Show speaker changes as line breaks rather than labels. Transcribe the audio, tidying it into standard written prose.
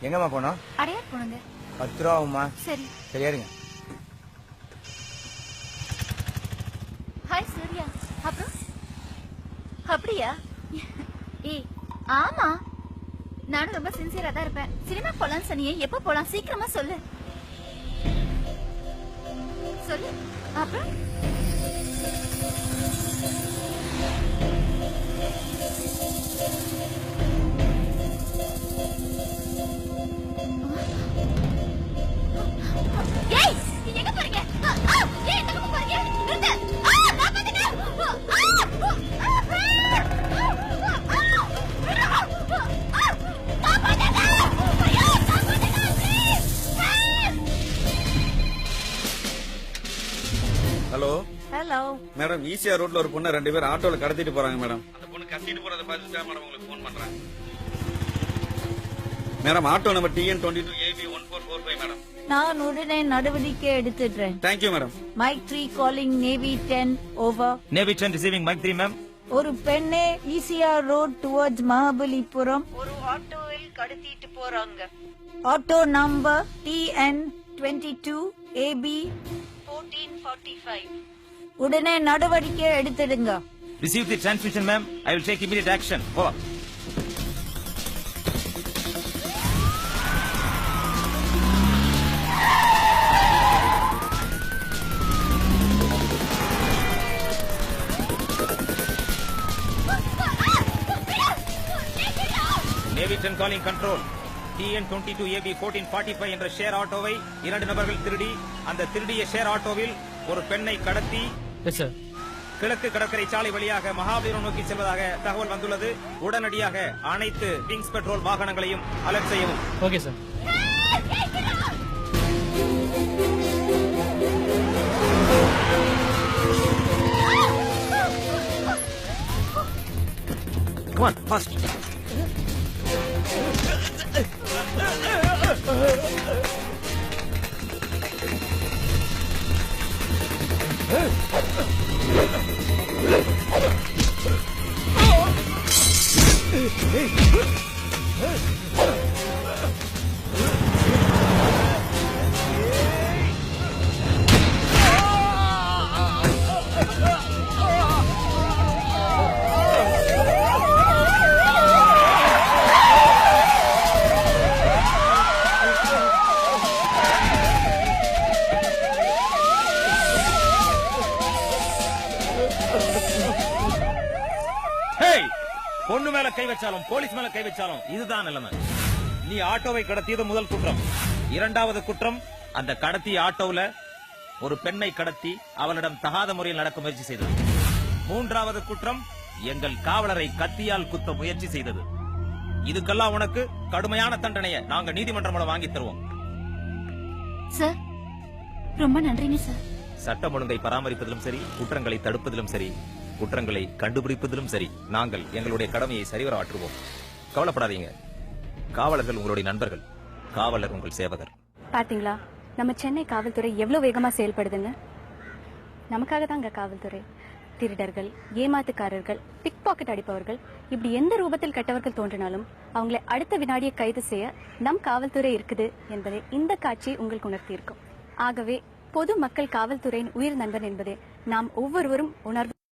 எங்கம்மா போனோம்?
அடையார் போனுங்க.
10 ரூபா ஆகுமா?
சரி.
சரியாருங்க.
ஹாய் சூர்யா. அப்புறம் அப்படியா? ஏய் ஆமா, நானும் ரொம்ப சின்சியரா தான் இருப்பேன். சினிமா போலாம் சொன்னியே, எப்ப போலாம்? சீக்கிரமா சொல்லு. சொல்லு. அப்புறம் ஏய் எங்க போறீங்க? ஏய் எங்க போறீங்க? நிறுத்து. நான் பாத்துட்டேன்.
ஹலோ
ஹலோ
மேடம், ஈசிஆர் ரோட்ல ஒரு பொண்ணு 2 பேர் ஆட்டோல கடத்திட்டு போறாங்க மேடம். அந்த பொண்ணு கடத்திட்டு போறத பார்த்துட்டு தான் மேடம் உங்களுக்கு ஃபோன் பண்றேன். Madam, auto number TN22 AB 1445 madam.
நான் உடனே நடவடிக்கை எடுத்துடுறேன்.
Thank you madam.
Mike 3 calling navy 10 over.
Navy 10 receiving mike 3 ma'am.
ஒரு பெண்ணை ECR ரோட் டுவர்ட்ஸ் மகாபலிபுரம் ஒரு ஆட்டோவில் கடத்திட்டு போறாங்க. Auto number TN22 AB 1445. உடனே நடவடிக்கை எடுத்துடுங்க.
Receive the transmission ma'am. I will take immediate action. Over. Navy 10 calling control. TN22 AB 1445 என்ற share ஆட்டோவை 2 நபர்கள் திருடி அந்த திருடிய ஷேர் ஆட்டோவில் ஒரு பெண்ணை கடத்தி கிழக்கு கடற்கரை சாலை வழியாக மகாபலிபுரம் நோக்கி செல்வதாக தகவல் வந்துள்ளது. உடனடியாக அனைத்து விங்ஸ் பெட்ரோல் வாகனங்களையும் அலர்ட் செய்யவும்.
Okay sir.
Come on, fast. பொண்ணு மேல கை வச்சாலும் போலீஸ் மேல கை வச்சாலும் இதுதான் நிலைமை. நீ ஆட்டோவை கடத்தியது முதல் குற்றம். இரண்டாவது குற்றம், அந்த கடத்திய ஆட்டோவில் ஒரு பெண்ணை கடத்தி அவளிடம் தகாத முறையில் நடக்க முயற்சி செய்தது. மூன்றாவது குற்றம், எங்கள் காவலரை கத்தியால் குத்த முயற்சி செய்தது. இதுக்கெல்லாம் உனக்கு கடுமையான தண்டனையை நாங்க நீதிமன்றம் மூலம் வாங்கி தருவோம்.
சார் ரொம்ப நன்றிங்க சார்.
சட்டம் ஒழுங்கை பராமரிப்பதிலும் சரி, குற்றங்களை தடுப்பதிலும் சரி, குற்றங்களை கண்டுபிடிப்பதிலும் சரி, நாங்கள் எங்களுடைய கடமையை சரிவர ஆற்றுவோம். கவலைப்படாதீங்க. காவலர்கள் உங்களுடைய நண்பர்கள், காவலர் உங்கள் சேவகர்.
பாத்தீங்களா, நம்ம சென்னை காவல்துறை எவ்வளவு வேகமா செயல்படுதுன்னு. நமக்காக தாங்க காவல்துறை. திருடர்கள், ஏமாத்துக்காரர்கள், பிக் பாக்கெட் அடிப்பவர்கள், இப்படி எந்த ரூபத்தில் கெட்டவர்கள் தோன்றினாலும் அவங்களை அடுத்த வினாடியை கைது செய்ய நம் காவல்துறை இருக்குது என்பதை இந்த காட்சி உங்களுக்கு உணர்த்தி இருக்கும். ஆகவே பொது மக்கள் காவல்துறையின் உயிர் நண்பன் என்பதை நாம் ஒவ்வொருவரும் உணர்வு